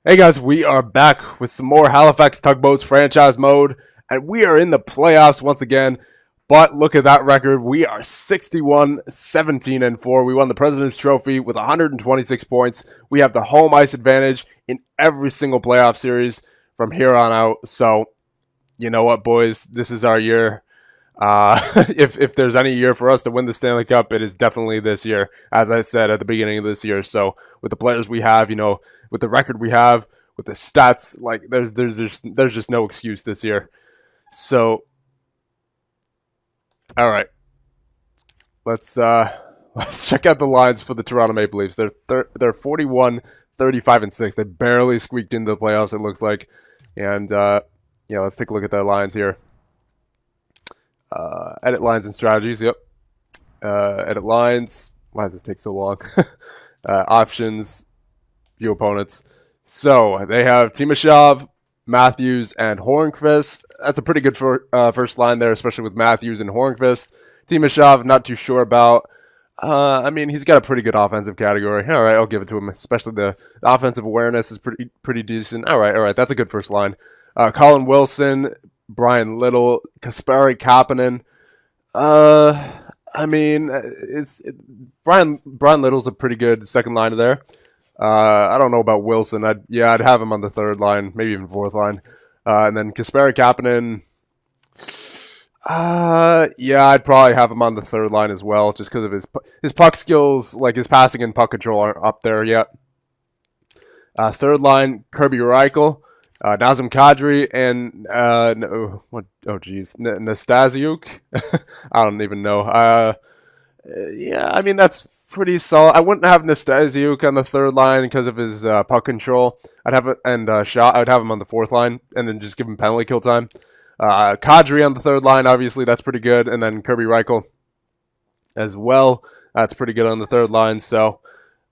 Hey guys, we are back with some more Halifax Tugboats franchise mode, and we are in the playoffs once again. But look at that record. We are 61, 17, and 4. We won the President's Trophy with 126 points. We have the home ice advantage in every single playoff series from here on out. So, you know what, boys? This is our year. If there's any year for us to win the Stanley Cup, it is definitely this year, as I said at the beginning of this year. So with the players we have, with the record we have, with the stats, like there's just no excuse this year. So all right, let's let's check out the lines for the Toronto Maple Leafs. They're 41, 35, and 6. They barely squeaked into the playoffs, it looks like. And let's take a look at their lines here. Edit lines and strategies. Yep. Edit lines. Why does it take so long? Options. View opponents. So they have Timashov, Matthews, and Hornqvist. That's a pretty good first line there, especially with Matthews and Hornqvist. Timashov, not too sure about. He's got a pretty good offensive category. All right, I'll give it to him. Especially the offensive awareness is pretty decent. All right, that's a good first line. Colin Wilson, Brian Little, Kasperi Kapanen. Brian Little's a pretty good second liner there. I don't know about Wilson. I'd have him on the third line, maybe even fourth line. And then Kasperi Kapanen. I'd probably have him on the third line as well, just because of his puck skills, like his passing and puck control aren't up there yet. Third line, Kirby Reichel. Nazem Kadri and Nastasiuk. I don't even know. That's pretty solid. I wouldn't have Nastasiuk on the third line because of his puck control. I'd have it shot. I'd have him on the fourth line and then just give him penalty kill time. Kadri on the third line, obviously that's pretty good, and then Kirby Reichel as well. That's pretty good on the third line. So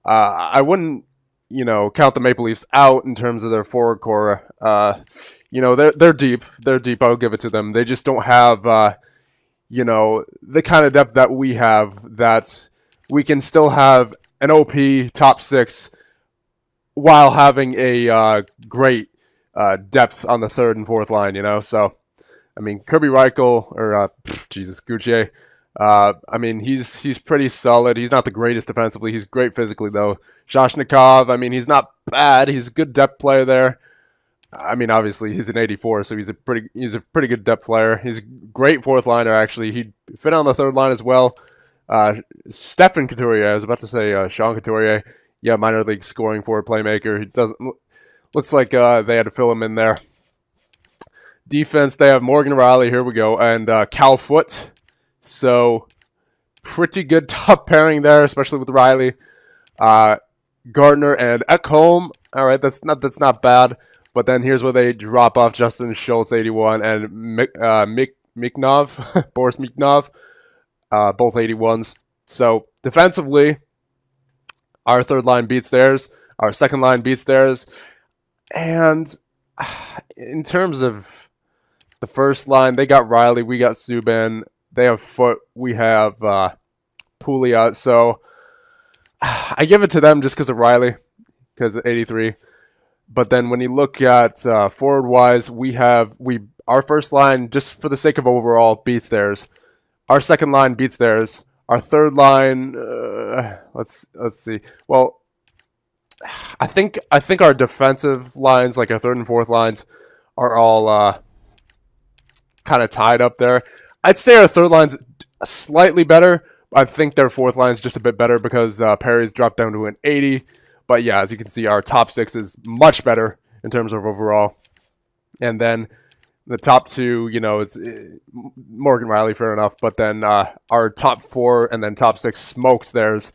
I wouldn't count the Maple Leafs out in terms of their forward core. They're deep. They're deep. I'll give it to them. They just don't have, the kind of depth that we have. That we can still have an OP top six while having a great depth on the third and fourth line. So Kirby Reichel or Guccier. He's pretty solid. He's not the greatest defensively. He's great physically, though. Shashnikov, he's not bad. He's a good depth player there. Obviously, he's an 84, so he's a pretty good depth player. He's a great fourth liner, actually. He'd fit on the third line as well. Stephen Couturier, I was about to say Sean Couturier. Yeah, minor league scoring forward playmaker. He doesn't looks like they had to fill him in there. Defense, they have Morgan Riley. Here we go, and Cal Foote. So, pretty good top pairing there, especially with Riley, Gardner, and Ekholm. All right, that's not bad. But then here's where they drop off Justin Schultz, 81, and Miknov, Boris Miknov, both 81s. So defensively, our third line beats theirs. Our second line beats theirs. And in terms of the first line, they got Riley, we got Subban. They have Foote, we have Pouliot. So I give it to them just because of Riley, because of 83. But then when you look at forward-wise, our first line, just for the sake of overall, beats theirs. Our second line beats theirs. Our third line, let's see. Well, I think our defensive lines, like our third and fourth lines, are all kind of tied up there. I'd say our third line's slightly better. I think their fourth line's just a bit better because Perry's dropped down to an 80. But yeah, as you can see, our top six is much better in terms of overall. And then the top two, it's Morgan Riley, fair enough. But then our top four and then top six smokes theirs.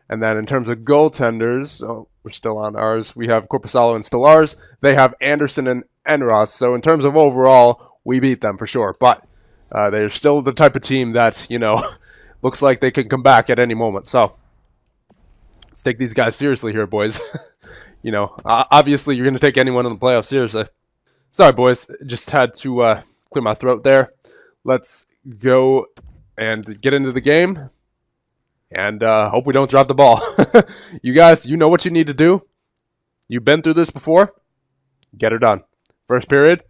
And then in terms of goaltenders, we're still on ours. We have Korpisalo and Stolarz. They have Anderson and Enros. So in terms of overall, we beat them for sure. But they're still the type of team that, looks like they can come back at any moment. So let's take these guys seriously here, boys. Obviously you're going to take anyone in the playoffs seriously. Sorry, boys. Just had to clear my throat there. Let's go and get into the game. And hope we don't drop the ball. You guys, you know what you need to do. You've been through this before. Get her done. First period.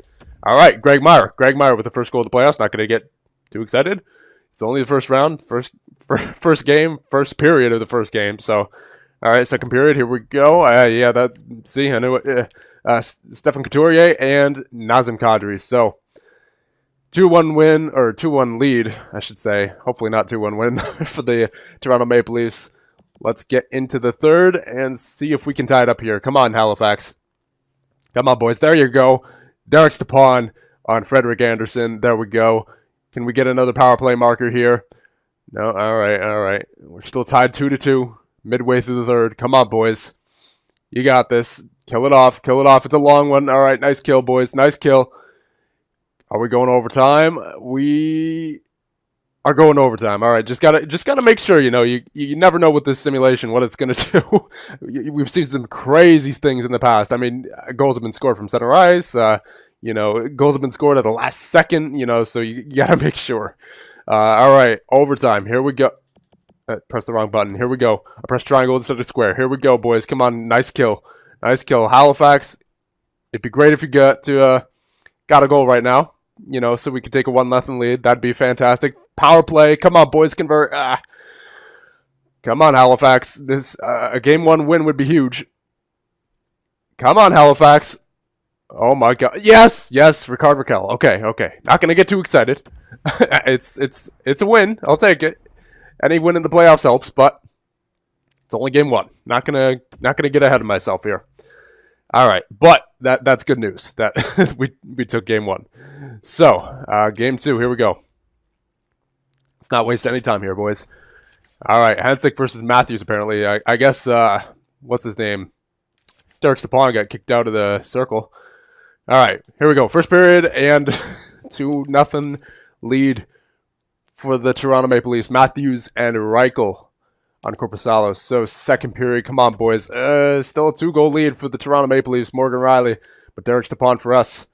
All right, Greg Meyer. Greg Meyer with the first goal of the playoffs. Not going to get too excited. It's only the first round, first game, first period of the first game. So, all right, second period. Here we go. See, I knew it. Stefan Couturier and Nazem Kadri. So, 2-1 win, or 2-1 lead, I should say. Hopefully not 2-1 win for the Toronto Maple Leafs. Let's get into the third and see if we can tie it up here. Come on, Halifax. Come on, boys. There you go. Derek Stepan on Frederik Andersen. There we go. Can we get another power play marker here? No? All right. We're still tied 2-2 midway through the third. Come on, boys. You got this. Kill it off. It's a long one. All right, nice kill, boys. Nice kill. Are we going overtime? We are going overtime. All right, just gotta make sure. You never know with this simulation what it's gonna do. We've seen some crazy things in the past. I mean, goals have been scored from center ice. Goals have been scored at the last second. So you gotta make sure. All right, overtime. Here we go. Press the wrong button. Here we go. I press triangle instead of square. Here we go, boys. Come on, nice kill. Halifax. It'd be great if you got a goal right now. So we could take a 1-0 lead. That'd be fantastic. Power play. Come on, boys, convert. Come on, Halifax. This a game 1 win would be huge. Come on, Halifax. Oh my God. Yes, Ricard Raquel. Okay. Not gonna get too excited. It's a win. I'll take it. Any win in the playoffs helps, but it's only game 1. Not gonna get ahead of myself here. All right, but that's good news that we took game 1. So game 2. Here we go. Let's not waste any time here, boys. All right, Hansik versus Matthews. Apparently, I guess what's his name? Derek Stepan got kicked out of the circle. All right, here we go. First period and 2-0 lead for the Toronto Maple Leafs. Matthews and Reichel on Korpisalo. So second period, come on, boys. Still a 2-goal lead for the Toronto Maple Leafs. Morgan Riley, but Derek Stepan for us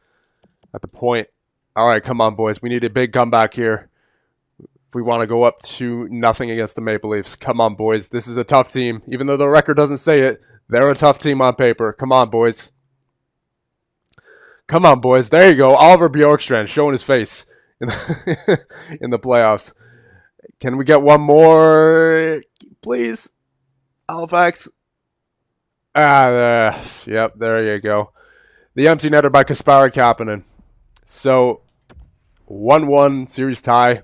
at the point. All right, come on, boys. We need a big comeback here if we want to go up 2-0 against the Maple Leafs. Come on, boys. This is a tough team. Even though the record doesn't say it, they're a tough team on paper. Come on, boys. Come on, boys. There you go. Oliver Bjorkstrand showing his face in the playoffs. Can we get one more, please? Halifax. Yep, there you go. The empty netter by Kasperi Kapanen. So, 1-1 series tie.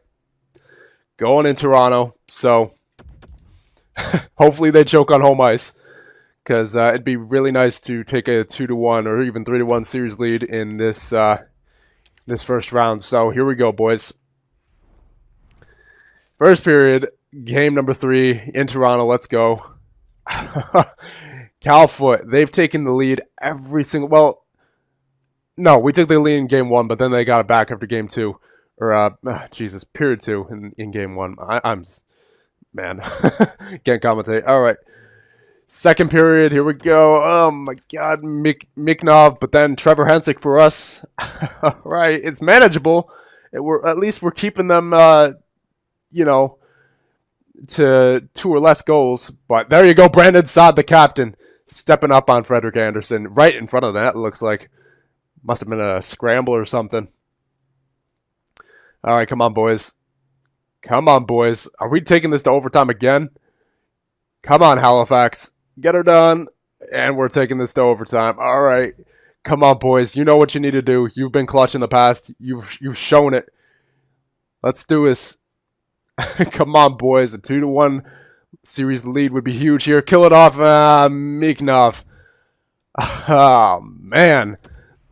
Going in Toronto. So, hopefully they choke on home ice. Because it'd be really nice to take a 2-1 or even 3-1 series lead in this first round. So, here we go, boys. First period, game number 3 in Toronto. Let's go. Cal Foote, they've taken the lead every single... Well, no, we took the lead in game 1, but then they got it back after game 2. Or, period 2 in game 1. I'm man, can't commentate. All right. Second period, here we go. Oh, my God, Miknov, but then Trevor Hansik for us. All right, it's manageable. At least we're keeping them... to 2 or less goals. But there you go, Brandon Saad, the captain, stepping up on Frederik Andersen right in front of that. It looks like must have been a scramble or something. All right, come on, boys. Are we taking this to overtime again? Come on, Halifax. Get her done. And we're taking this to overtime. All right. Come on, boys. You know what you need to do. You've been clutch in the past. You've shown it. Let's do this. Come on, boys. A 2-1 series lead would be huge here. Kill it off, Miknov. Oh, man.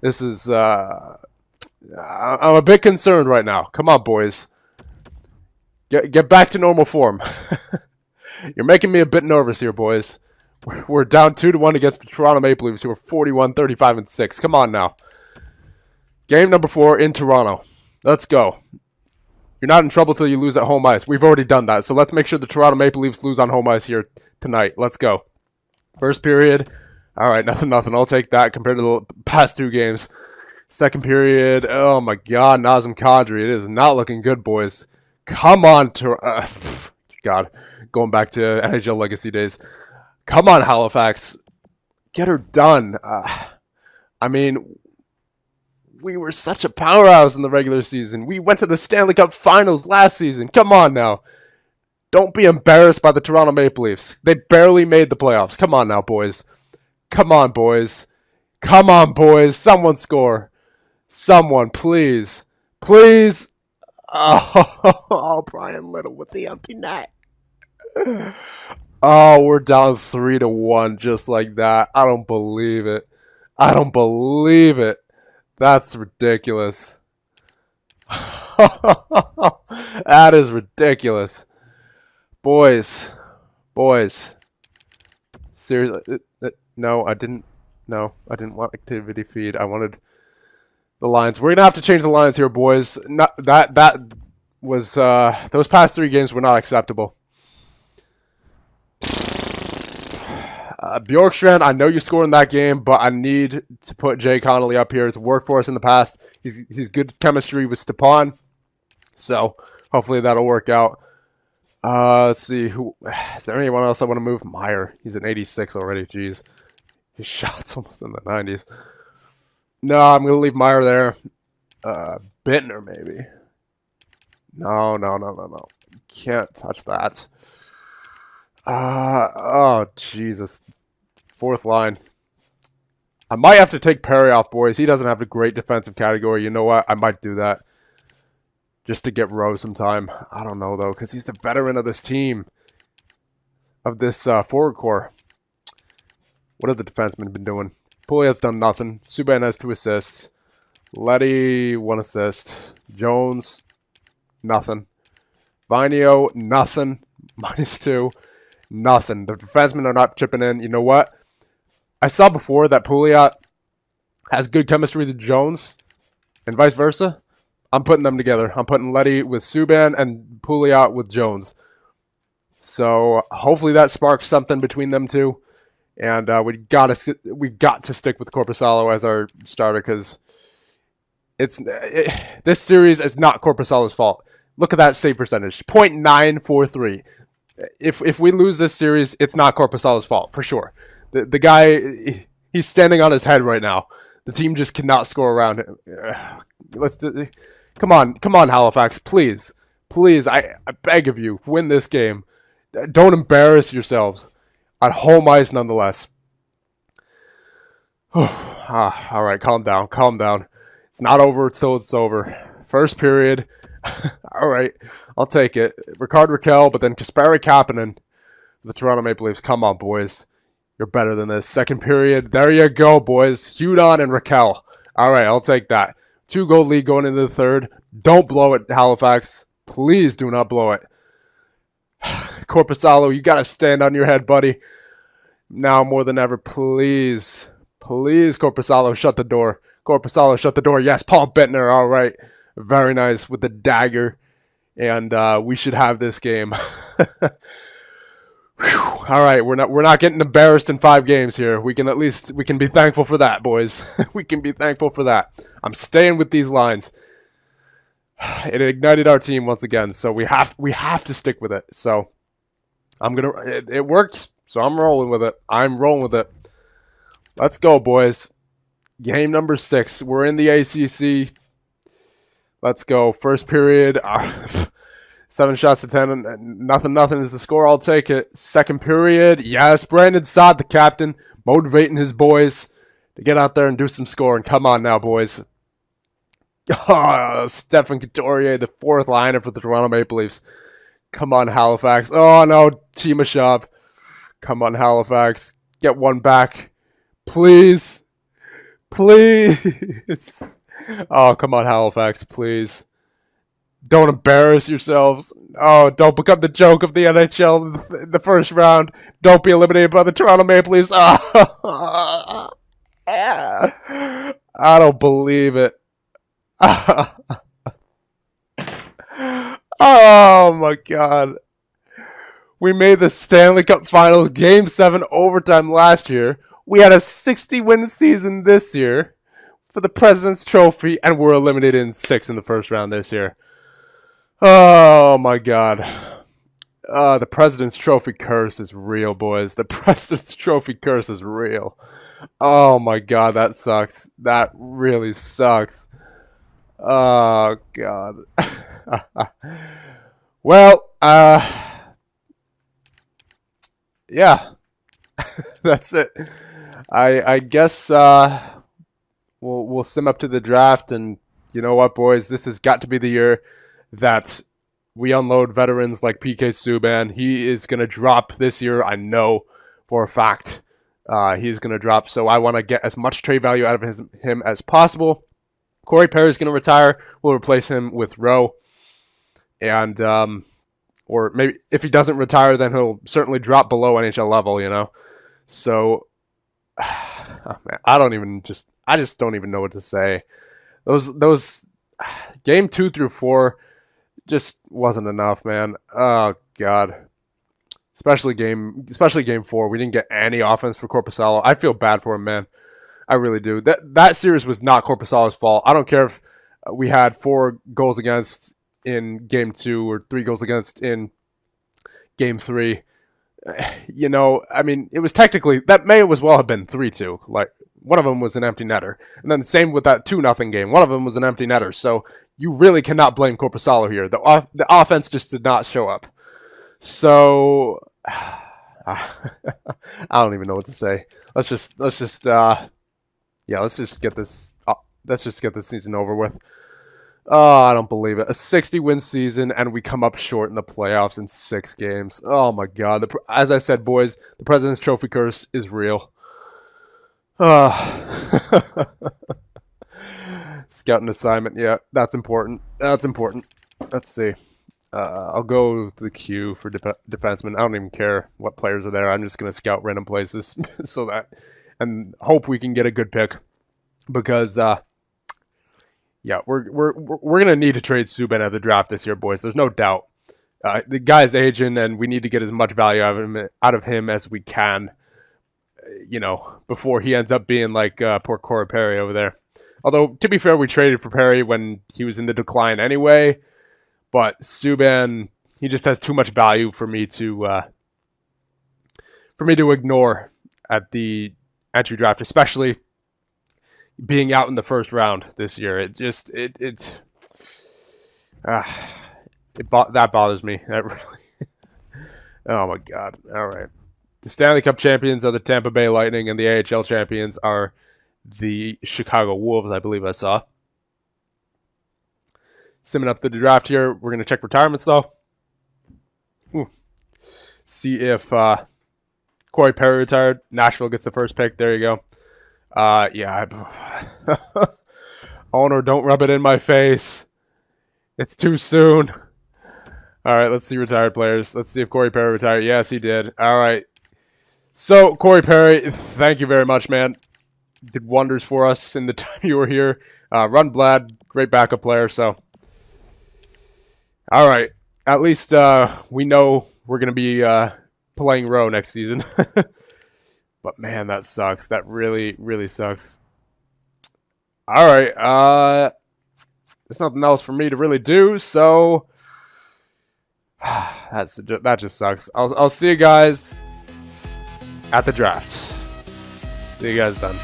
This is... I'm a bit concerned right now. Come on, boys. Get back to normal form. You're making me a bit nervous here, boys. We're down 2-1 against the Toronto Maple Leafs, who are 41-35-6. Come on now. Game number 4 in Toronto. Let's go. You're not in trouble till you lose at home ice. We've already done that, so let's make sure the Toronto Maple Leafs lose on home ice here tonight. Let's go. First period. All right, nothing. I'll take that compared to the past 2 games. Second period. Oh, my God, Nazem Kadri. It is not looking good, boys. Come on, God, going back to NHL Legacy days. Come on, Halifax. Get her done. I mean, we were such a powerhouse in the regular season. We went to the Stanley Cup Finals last season. Come on now. Don't be embarrassed by the Toronto Maple Leafs. They barely made the playoffs. Come on now, boys. Come on, boys. Come on, boys. Someone score. Someone, please. Please. Oh, Brian Little with the empty net. Oh, we're down 3-1 just like that. I don't believe it. I don't believe it. That's ridiculous. That is ridiculous. Boys. Seriously. No, I didn't want activity feed. I wanted the lines. We're going to have to change the lines here, boys. That was those past 3 games were not acceptable. Bjorkstrand, I know you scored in that game, but I need to put Jay Connolly up here. It's worked for us in the past. He's good chemistry with Stepan, so hopefully that'll work out. Let's see. Is there anyone else I want to move? Meyer. He's an 86 already. Jeez. His shot's almost in the 90s. No, I'm going to leave Meyer there. Bittner, maybe. No. Can't touch that. Oh, Jesus. 4th line. I might have to take Perry off, boys. He doesn't have a great defensive category. You know what? I might do that. Just to get Rowe some time. I don't know, though, because he's the veteran of this team. Of this forward core. What have the defensemen been doing? Pouliot's done nothing. Subban has 2 assists. Leddy, 1 assist. Jones, nothing. Vinio, nothing. -2. Nothing. The defensemen are not chipping in. You know what? I saw before that Pouliot has good chemistry with Jones and vice versa. I'm putting them together. I'm putting Leddy with Subban and Pouliot with Jones. So hopefully that sparks something between them two. And we got to stick with Korpisalo as our starter because this series is not Korpisalo's fault. Look at that save percentage, .943. If we lose this series, it's not Korpisalo's fault for sure. The guy, he's standing on his head right now. The team just cannot score around him. Come on, Halifax, please, I beg of you, win this game. Don't embarrass yourselves. On home ice, nonetheless. All right, calm down. It's not over until it's over. First period. All right, I'll take it. Rickard Rakell, but then Kasperi Kapanen, the Toronto Maple Leafs. Come on, boys. You're better than this. Second period. There you go, boys. Hudon and Rakell. All right, I'll take that. 2-goal lead going into the third. Don't blow it, Halifax. Please do not blow it. Korpisalo, you got to stand on your head, buddy. Now more than ever, please, Korpisalo, shut the door. Korpisalo, shut the door. Yes, Paul Bittner, all right. Very nice with the dagger. And we should have this game. All right, we're not getting embarrassed in 5 games here. We can be thankful for that, boys. We can be thankful for that. I'm staying with these lines. It ignited our team once again, so we have to stick with it. So it worked, so I'm rolling with it. Let's go, boys. Game number 6. We're in the ACC. Let's go. First period, 7 shots to 10. Nothing is the score. I'll take it. Second period, yes, Brandon Saad, the captain, motivating his boys to get out there and do some scoring. Come on now, boys. Stephen Couturier, the 4th liner for the Toronto Maple Leafs. Come on, Halifax. Oh, no, Timashov. Come on, Halifax. Get one back. Please. Oh, come on, Halifax, please. Don't embarrass yourselves. Oh, don't become the joke of the NHL in the first round. Don't be eliminated by the Toronto Maple Leafs. I don't believe it. Oh my God. We made the Stanley Cup Finals Game 7 overtime last year. We had a 60-win season this year for the President's Trophy, and we're eliminated in 6 in the first round this year. Oh my God. The President's Trophy curse is real, boys. The President's Trophy curse is real. Oh my god, that sucks. That really sucks. Oh god. Well, yeah, that's it. I guess we'll sim up to the draft, and you know what, boys, this has got to be the year that we unload veterans like PK Subban. He is gonna drop this year. I know for a fact he's gonna drop. So I want to get as much trade value out of him as possible. Corey Perry is gonna retire. We'll replace him with Rowe, and or maybe if he doesn't retire, then he'll certainly drop below NHL level. You know, so oh, man, I just don't even know what to say. Those game 2 through 4 just wasn't enough, man. Oh god. Especially game 4. We didn't get any offense for Korpisalo. I feel bad for him, man. I really do. That series was not Korpisalo's fault. I don't care if we had 4 goals against in game 2 or 3 goals against in game 3. You know, I mean, it was technically that may as well have been 3-2. Like one of them was an empty netter, and then same with that 2-0 game. One of them was an empty netter. So you really cannot blame Korpisalo here. The offense just did not show up. So I don't even know what to say. Let's just get this. Let's just get this season over with. Oh, I don't believe it. A 60-win season, and we come up short in the playoffs in 6 games. Oh, my God. As I said, boys, the President's Trophy curse is real. Scouting assignment. Yeah, that's important. That's important. Let's see. I'll go to the queue for defensemen. I don't even care what players are there. I'm just going to scout random places so that and hope we can get a good pick because yeah, we're gonna need to trade Subban at the draft this year, boys. There's no doubt. The guy's aging, and we need to get as much value out of him as we can. You know, before he ends up being like poor Corey Perry over there. Although to be fair, we traded for Perry when he was in the decline anyway. But Subban, he just has too much value for me to ignore at the entry draft, especially being out in the first round this year. That bothers me. That really. Oh my God! All right, the Stanley Cup champions are the Tampa Bay Lightning, and the AHL champions are the Chicago Wolves. I believe I saw. Simming up the draft here. We're gonna check retirements though. Ooh. See if Corey Perry retired. Nashville gets the first pick. There you go. Yeah. Owner, don't rub it in my face. It's too soon. All right, let's see retired players. Let's see if Corey Perry retired. Yes, he did. All right. So, Corey Perry, thank you very much, man. Did wonders for us in the time you were here. Run Blad, great backup player. So, all right. At least we know we're going to be playing Rowe next season. But man, that sucks. That really, really sucks. All right. There's nothing else for me to really do, so that just sucks. I'll see you guys at the draft. See you guys then.